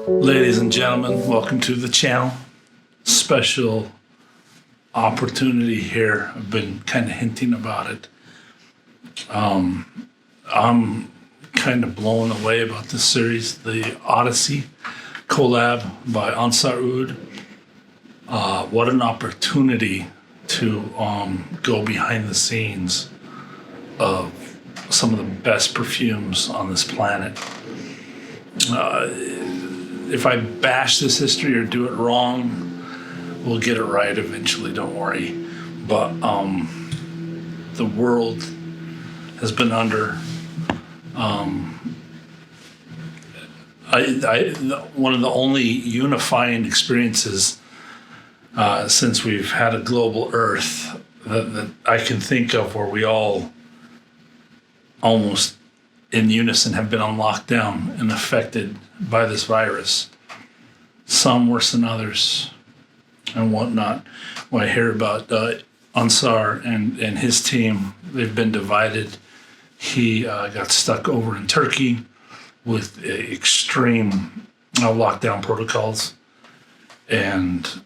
Ladies and gentlemen, welcome to the channel. Special opportunity here. I've been kind of hinting about it. I'm kind of blown away about this series, the Odyssey collab by Ensar. What an opportunity to go behind the scenes of some of the best perfumes on this planet. If I bash this history or do it wrong, we'll get it right eventually, don't worry. But the world has been under one of the only unifying experiences since we've had a global Earth that I can think of, where we all almost in unison have been on lockdown and affected by this virus. Some worse than others and whatnot. When I hear about Ensar and his team, they've been divided. He got stuck over in Turkey with extreme lockdown protocols. And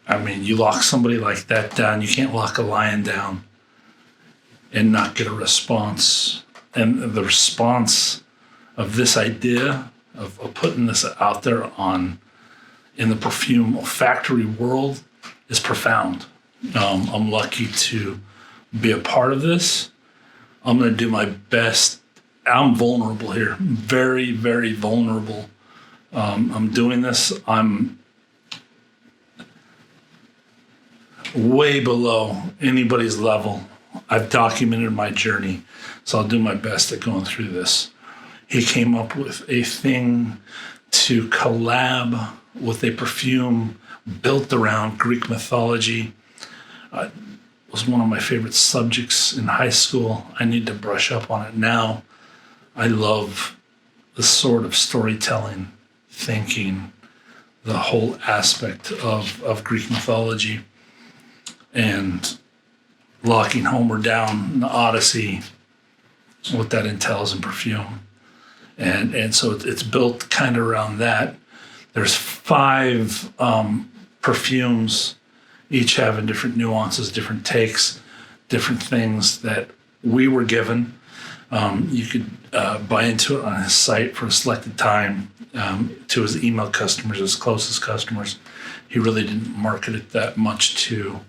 I mean, you lock somebody like that down, you can't lock a lion down and not get a response. And the response of this idea of putting this out there in the perfume olfactory world is profound. I'm lucky to be a part of this. I'm going to do my best. I'm vulnerable here, very, very vulnerable. I'm doing this. I'm way below anybody's level. I've documented my journey, so I'll do my best at going through this. He came up with a thing to collab with a perfume built around Greek mythology. It was one of my favorite subjects in high school. I need to brush up on it now. I love the sort of storytelling, thinking, the whole aspect of Greek mythology, and locking Homer down in the Odyssey, what that entails in perfume. And so it's built kind of around that. There's 5 perfumes, each having different nuances, different takes, different things that we were given. You could buy into it on his site for a selected time to his email customers, his closest customers. He really didn't market it that much to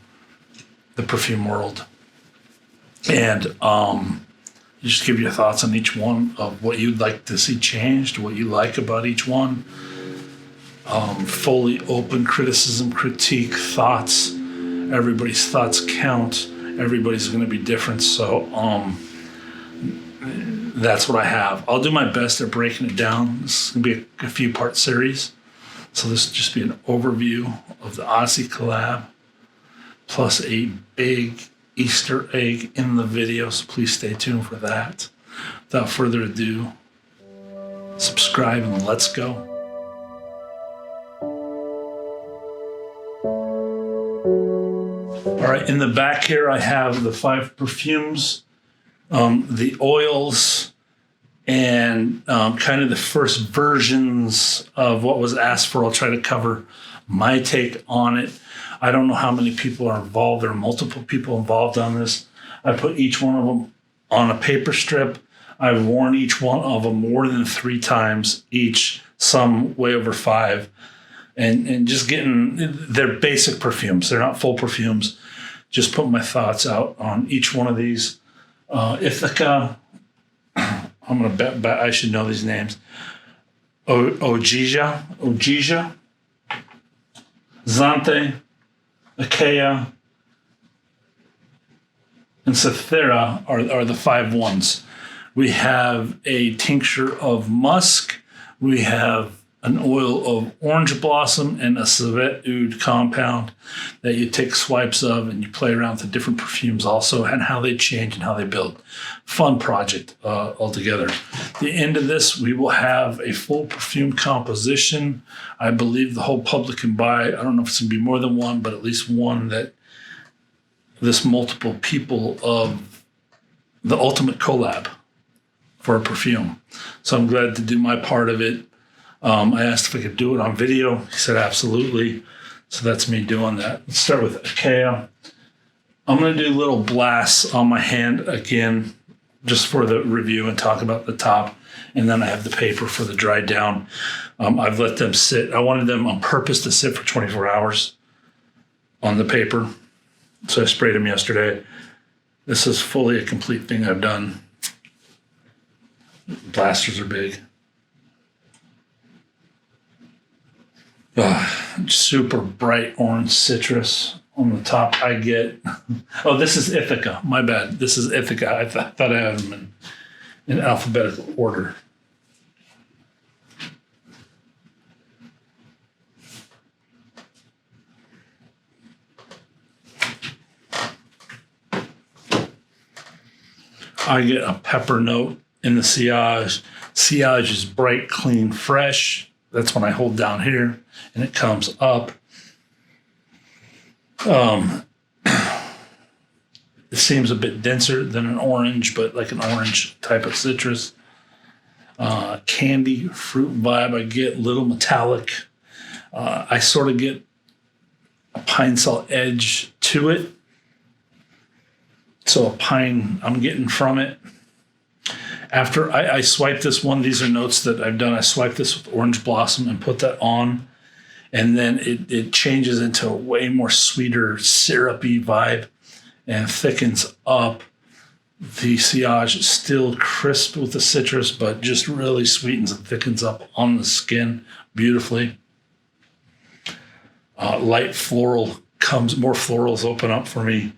the perfume world. And you just give your thoughts on each one of what you'd like to see changed, what you like about each one. Fully open criticism, critique, thoughts. Everybody's thoughts count. Everybody's going to be different. So that's what I have. I'll do my best at breaking it down. This is going to be a few-part series. So this will just be an overview of the Odyssey collab, plus a big Easter egg in the video, so please stay tuned for that. Without further ado, subscribe and let's go. All right, in the back here I have the 5 perfumes, the oils, and kind of the first versions of what was asked for. I'll try to cover my take on it. I don't know how many people are involved. There are multiple people involved on this. I put each one of them on a paper strip. I've worn each one of them more than 3 times each, some way over 5. And just getting, they're basic perfumes. They're not full perfumes. Just put my thoughts out on each one of these. Ithaca, I'm going to bet I should know these names. Ogygia, Zante, Achaea, and Cythera are the 5 ones. We have a tincture of musk. We have an oil of orange blossom and a civet oud compound that you take swipes of, and you play around with the different perfumes also and how they change and how they build. Fun project altogether. At the end of this, we will have a full perfume composition. I believe the whole public can buy. I don't know if it's going to be more than one, but at least one that this multiple people of the ultimate collab for a perfume. So I'm glad to do my part of it. I asked if I could do it on video. He said absolutely. So that's me doing that. Let's start with Achaea. I'm going to do little blasts on my hand again, just for the review and talk about the top. And then I have the paper for the dry down. I've let them sit. I wanted them on purpose to sit for 24 hours on the paper. So I sprayed them yesterday. This is fully a complete thing I've done. Blasters are big. Super bright orange citrus on the top. I get, oh, this is Ithaca. My bad. This is Ithaca. I thought I had them in alphabetical order. I get a pepper note in the sillage. Sillage is bright, clean, fresh. That's when I hold down here and it comes up. It seems a bit denser than an orange, but like an orange type of citrus. Candy, fruit vibe. I get little metallic. I sort of get a pine sol edge to it. So a pine I'm getting from it. After I swipe this one, these are notes that I've done. I swipe this with orange blossom and put that on. And then it changes into a way more sweeter, syrupy vibe and thickens up. The sillage is still crisp with the citrus, but just really sweetens and thickens up on the skin beautifully. Light floral comes, more florals open up for me.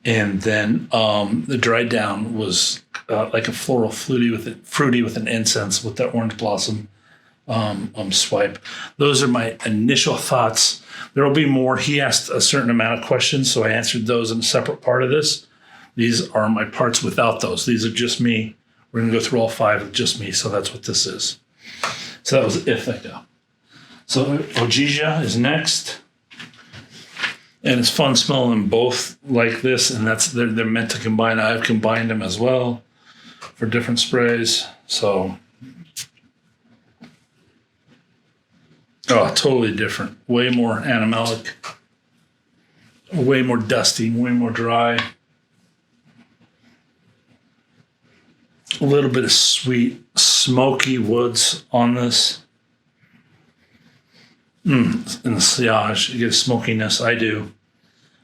And then the dry down was like a floral fruity with an incense with that orange blossom swipe. Those are my initial thoughts. There will be more. He asked a certain amount of questions, so I answered those in a separate part of this. These are my parts without those. These are just me. We're going to go through all 5 with just me, so that's what this is. So that was Ithaca. So Ogygia is next. And it's fun smelling them both like this, and they're meant to combine. I've combined them as well for different sprays. So, totally different. Way more animalic, way more dusty, way more dry. A little bit of sweet, smoky woods on this. In the sillage, you get a smokiness. I do.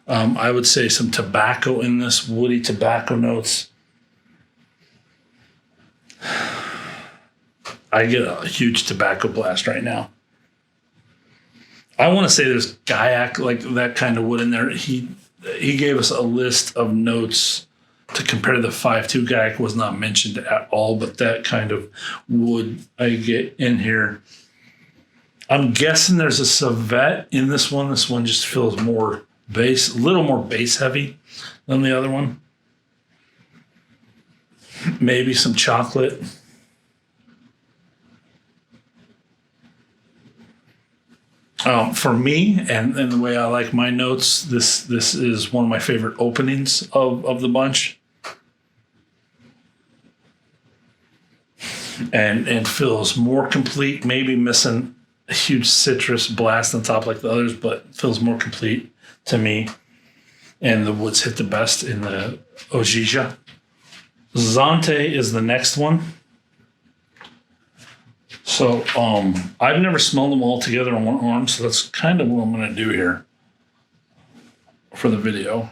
I would say some tobacco in this, woody tobacco notes. I get a huge tobacco blast right now. I want to say there's Gaiac, like that kind of wood in there. He gave us a list of notes to compare to the 5.2. Gaiac was not mentioned at all, but that kind of wood I get in here. I'm guessing there's a civet in this one. This one just feels more bass, a little more bass heavy than the other one. Maybe some chocolate. For me, and the way I like my notes, this is one of my favorite openings of the bunch. And feels more complete, maybe missing a huge citrus blast on top like the others, but feels more complete to me. And the woods hit the best in the Ogygia. Zante is the next one. So I've never smelled them all together on one arm, so that's kind of what I'm going to do here for the video.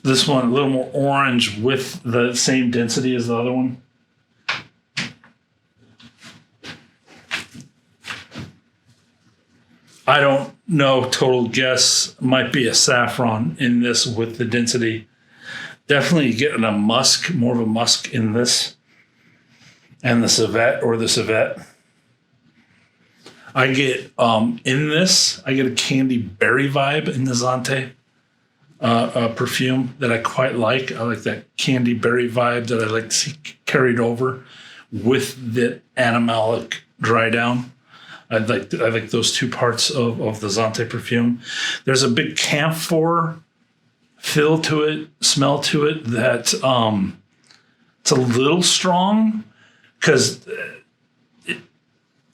This one a little more orange with the same density as the other one. I don't know, total guess. Might be a saffron in this with the density. Definitely getting a musk, more of a musk in this. And the civet or the civet. I get, in this, I get a candy berry vibe in the Zante perfume that I quite like. I like that candy berry vibe that I like to see carried over with the animalic dry down. I like those two parts of the Zante perfume. There's a big camphor feel to it, smell to it that it's a little strong because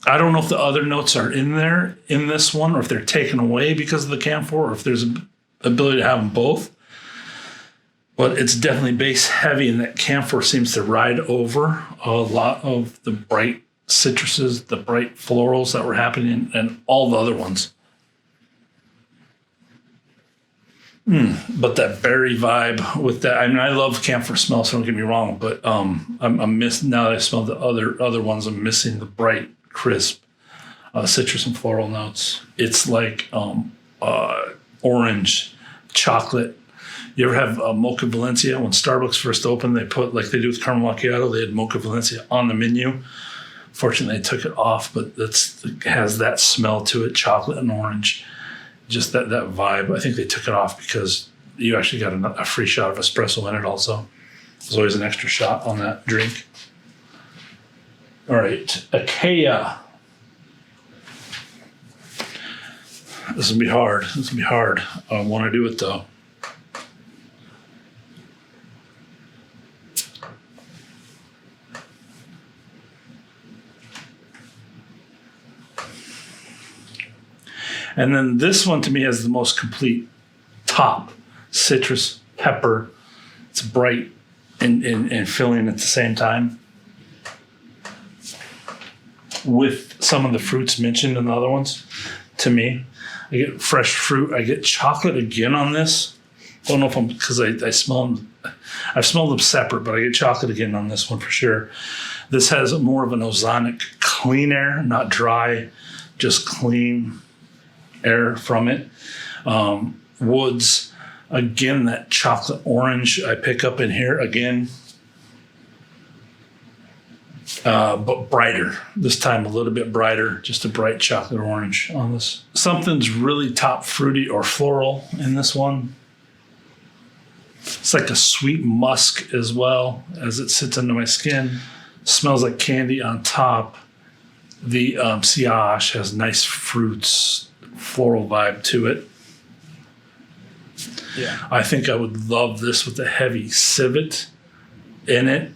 I don't know if the other notes are in there in this one or if they're taken away because of the camphor or if there's an ability to have them both. But it's definitely base heavy, and that camphor seems to ride over a lot of the bright citruses, the bright florals that were happening, and all the other ones. But that berry vibe with that, I mean, I love camphor smell, so don't get me wrong, but I'm missing, now that I smell the other ones, I'm missing the bright, crisp citrus and floral notes. It's like orange, chocolate. You ever have Mocha Valencia? When Starbucks first opened, they put, like they do with caramel macchiato, they had Mocha Valencia on the menu. Fortunately, they took it off, but it has that smell to it, chocolate and orange. Just that vibe. I think they took it off because you actually got a free shot of espresso in it also. There's always an extra shot on that drink. All right, Achaea. This will be hard. I want to do it though. And then this one to me has the most complete top. Citrus, pepper. It's bright and filling at the same time. With some of the fruits mentioned in the other ones, to me. I get fresh fruit. I get chocolate again on this. Don't know if because I smell them. I've smelled them separate, but I get chocolate again on this one for sure. This has more of an ozonic clean air, not dry, just clean air from it. Woods, again, that chocolate orange I pick up in here again, but brighter. This time a little bit brighter, just a bright chocolate orange on this. Something's really top fruity or floral in this one. It's like a sweet musk as well as it sits under my skin. Smells like candy on top. The sillage has nice fruits, floral vibe to it. Yeah, I think I would love this with a heavy civet in it.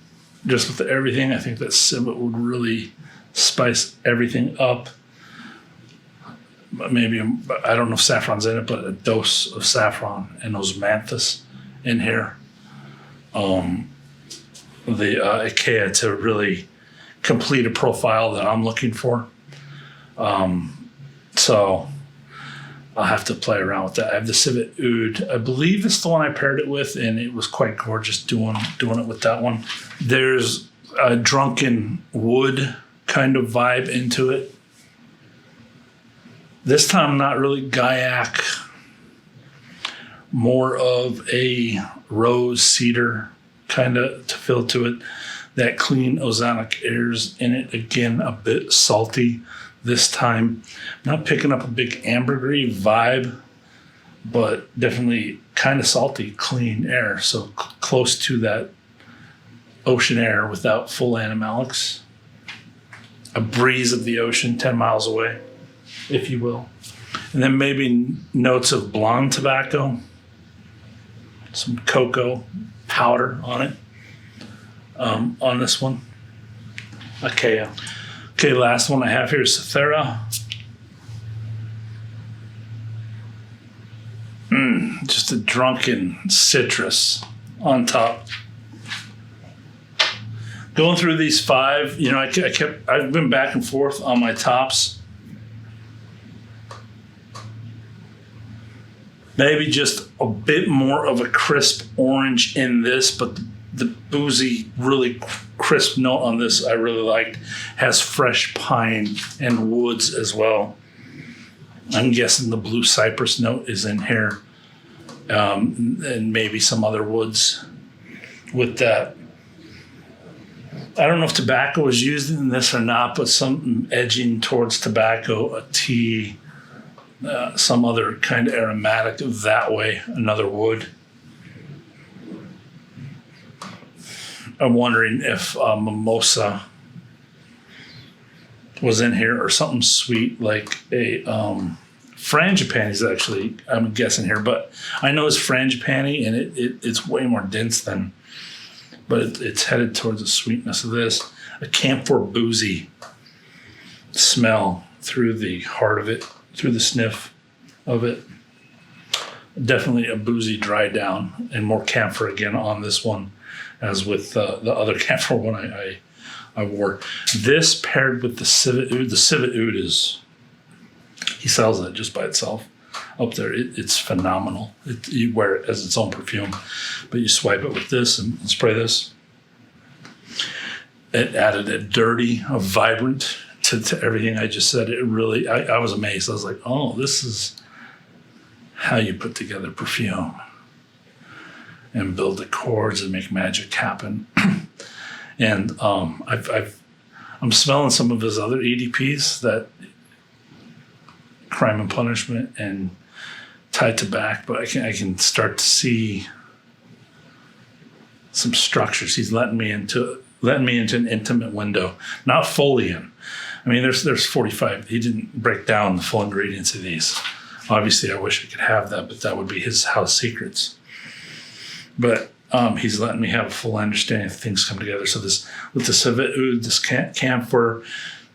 Just with everything, I think that civet would really spice everything up. Maybe, I don't know if saffron's in it, but a dose of saffron and osmanthus in here. The Achaea to really complete a profile that I'm looking for. So I'll have to play around with that. I have the Civet Oud. I believe it's the one I paired it with, and it was quite gorgeous doing it with that one. There's a drunken wood kind of vibe into it. This time, not really Gaiac. More of a rose cedar kind of to feel to it. That clean ozonic airs in it. Again, a bit salty. This time, not picking up a big ambergris vibe, but definitely kind of salty, clean air. So close to that ocean air without full animalics. A breeze of the ocean 10 miles away, if you will. And then maybe notes of blonde tobacco, some cocoa powder on it, on this one. Achaea. Okay, last one I have here is Cythera. Just a drunken citrus on top. Going through these five, I've been back and forth on my tops. Maybe just a bit more of a crisp orange in this, but the boozy, really crisp note on this I really liked. Has fresh pine and woods as well. I'm guessing the blue cypress note is in here, and maybe some other woods with that. I don't know if tobacco was used in this or not, but some edging towards tobacco, a tea, some other kind of aromatic that way, another wood. I'm wondering if mimosa was in here or something sweet like a Frangipani is actually, I'm guessing here, but I know it's frangipani, and it's way more dense than, but it's headed towards the sweetness of this. A camphor boozy smell through the heart of it, through the sniff of it. Definitely a boozy dry down, and more camphor again on this one, as with the other camphor one I wore. This paired with the civet oud. The civet oud is, he sells it just by itself up there. It's phenomenal. You wear it as its own perfume, but you swipe it with this and spray this. It added a dirty, a vibrant to everything I just said. It really, I was amazed. I was like, oh, this is how you put together perfume and build the chords and make magic happen. And I'm smelling some of his other EDPs, that Crime and Punishment and Tied to Back, but I can start to see some structures. He's letting me into an intimate window, not fully in. I mean, there's 45. He didn't break down the full ingredients of these. Obviously, I wish I could have that, but that would be his house secrets. But he's letting me have a full understanding of things come together. So this, with the civet oud, this camphor,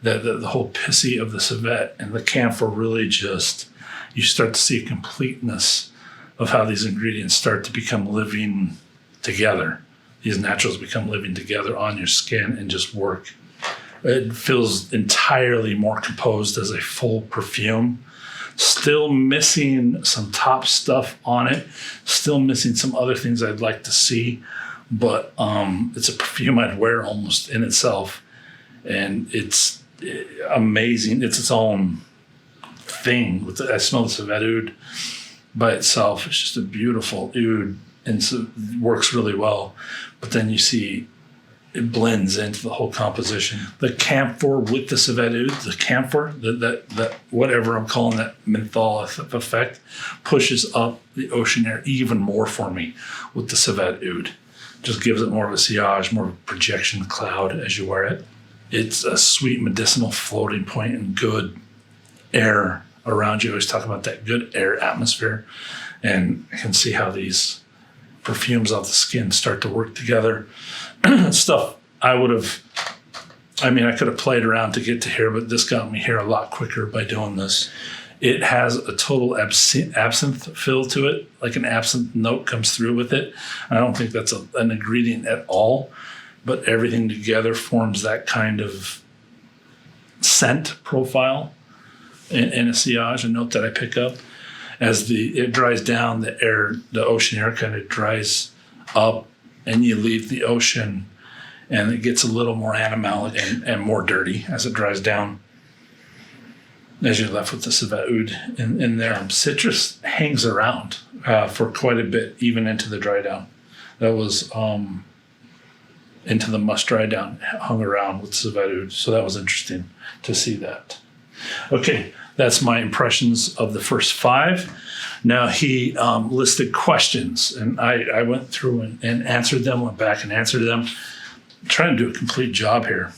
the whole pissy of the civet and the camphor, really just, you start to see a completeness of how these ingredients start to become living together. These naturals become living together on your skin and just work. It feels entirely more composed as a full perfume. Still missing some top stuff on it. Still missing some other things I'd like to see. But it's a perfume I'd wear almost in itself. And it's amazing. It's its own thing. I smell the civet oud by itself. It's just a beautiful oud, and so it works really well. But then you see it blends into the whole composition. The camphor with the civet oud, the camphor, that whatever I'm calling that menthol effect, pushes up the ocean air even more for me with the civet oud. Just gives it more of a sillage, more of a projection cloud as you wear it. It's a sweet medicinal floating point and good air around you. I always talk about that good air atmosphere. And I can see how these perfumes off the skin start to work together. Stuff I could have played around to get to here, but this got me here a lot quicker by doing this. It has a total absinthe feel to it, like an absinthe note comes through with it. I don't think that's an ingredient at all, but everything together forms that kind of scent profile in a sillage, a note that I pick up. As it dries down, the ocean air kind of dries up, and you leave the ocean, and it gets a little more animalic and more dirty as it dries down. As you're left with the civet oud in there. Citrus hangs around for quite a bit, even into the dry down. That was into the must dry down, hung around with civet oud. So that was interesting to see that. Okay, that's my impressions of the first 5. Now he listed questions, and I went through and answered them, went back and answered them. I'm trying to do a complete job here.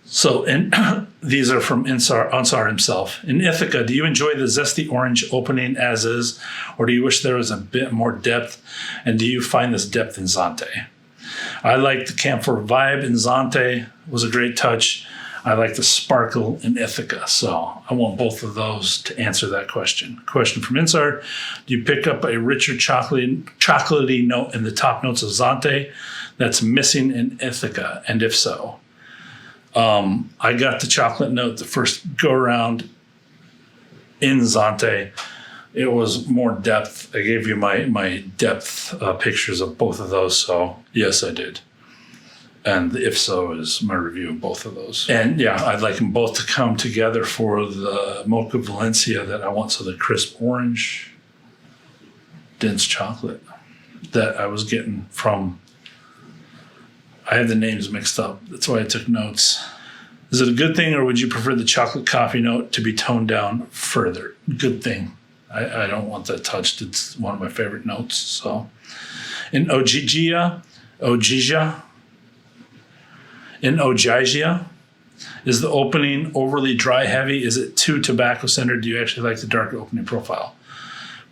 So, these are from Ensar himself. In Ithaca, do you enjoy the zesty orange opening as is, or do you wish there was a bit more depth? And do you find this depth in Zante? I like the camphor vibe in Zante. Was a great touch. I like the sparkle in Ithaca. So I want both of those to answer that question. Question from Ensar. Do you pick up a richer chocolatey note in the top notes of Zante that's missing in Ithaca? And if so? I got the chocolate note the first go around in Zante. It was more depth. I gave you my depth pictures of both of those. So yes, I did. And the if so is my review of both of those. And yeah, I'd like them both to come together for the Mocha Valencia that I want. So the crisp orange, dense chocolate that I was getting from, I had the names mixed up. That's why I took notes. Is it a good thing, or would you prefer the chocolate coffee note to be toned down further? Good thing. I don't want that touched. It's one of my favorite notes. So in Ogygia, Is the opening overly dry heavy? Is it too tobacco centered? Do you actually like the darker opening profile?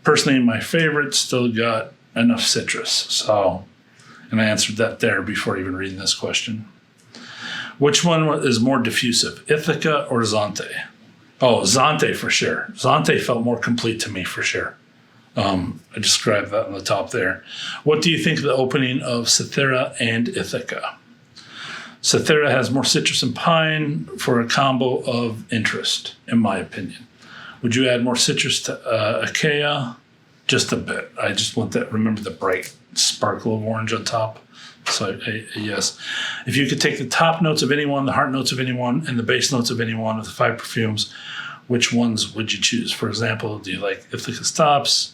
Personally, my favorite still got enough citrus. So, and I answered that there before even reading this question. Which one is more diffusive, Ithaca or Zante? Oh, Zante for sure. Zante felt more complete to me for sure. I described that on the top there. What do you think of the opening of Cythera and Ithaca? Cythera has more citrus and pine for a combo of interest, in my opinion. Would you add more citrus to Achaea? Just a bit. I just want that, remember the bright sparkle of orange on top. So yes. If you could take the top notes of any one, the heart notes of any one, and the base notes of any one of the 5 perfumes, which ones would you choose? For example, do you like Ithaca stops,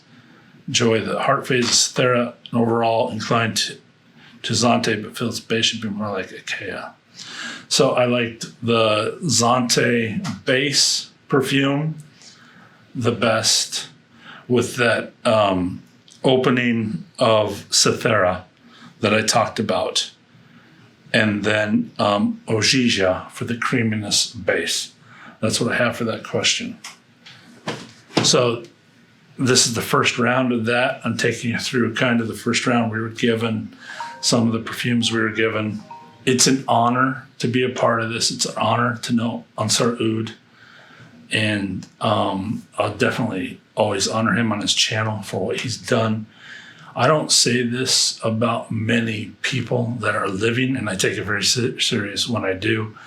enjoy the heart phase of Cythera, and overall inclined to Zante, but feels base should be more like Achaea? So I liked the Zante base perfume the best, with that opening of Cythera that I talked about, and then Ogygia for the creaminess base. That's what I have for that question. So this is the first round of that. I'm taking you through kind of the first round we were given, some of the perfumes we were given. It's an honor to be a part of this. It's an honor to know Ensar Oud. And I'll definitely always honor him on his channel for what he's done. I don't say this about many people that are living, and I take it very serious when I do.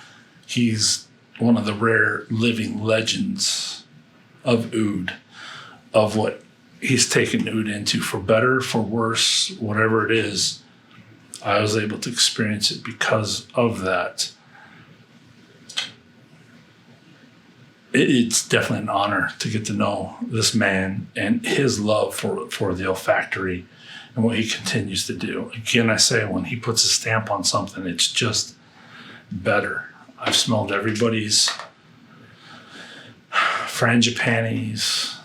He's one of the rare living legends of oud, of what he's taken oud into, for better, for worse, whatever it is. I was able to experience it because of that. It's definitely an honor to get to know this man and his love for the olfactory and what he continues to do. Again, I say, when he puts a stamp on something, it's just better. I've smelled everybody's frangipanis,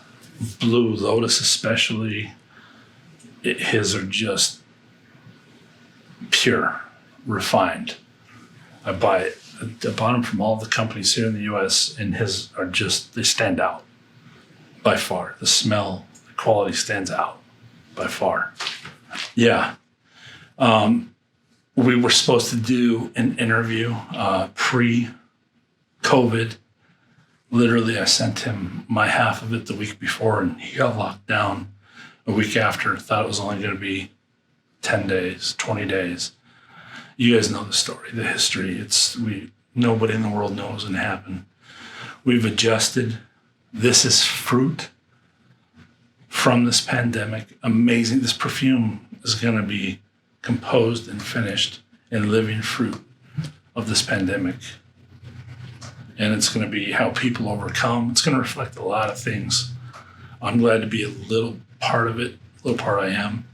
Blue Lotus especially. His are just pure, refined. I buy it. I bought them from all the companies here in the U.S., and his are just, they stand out by far. The smell, the quality stands out by far. Yeah. We were supposed to do an interview pre-COVID. Literally, I sent him my half of it the week before, and he got locked down a week after. Thought it was only going to be 10 days, 20 days. You guys know the story, the history. Nobody in the world knows what happened. We've adjusted. This is fruit from this pandemic. Amazing. This perfume is going to be composed and finished in living fruit of this pandemic. And it's going to be how people overcome. It's going to reflect a lot of things. I'm glad to be a little part of it, a little part I am.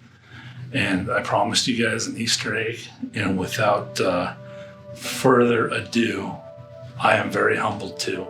And I promised you guys an Easter egg. And without further ado, I am very humbled too.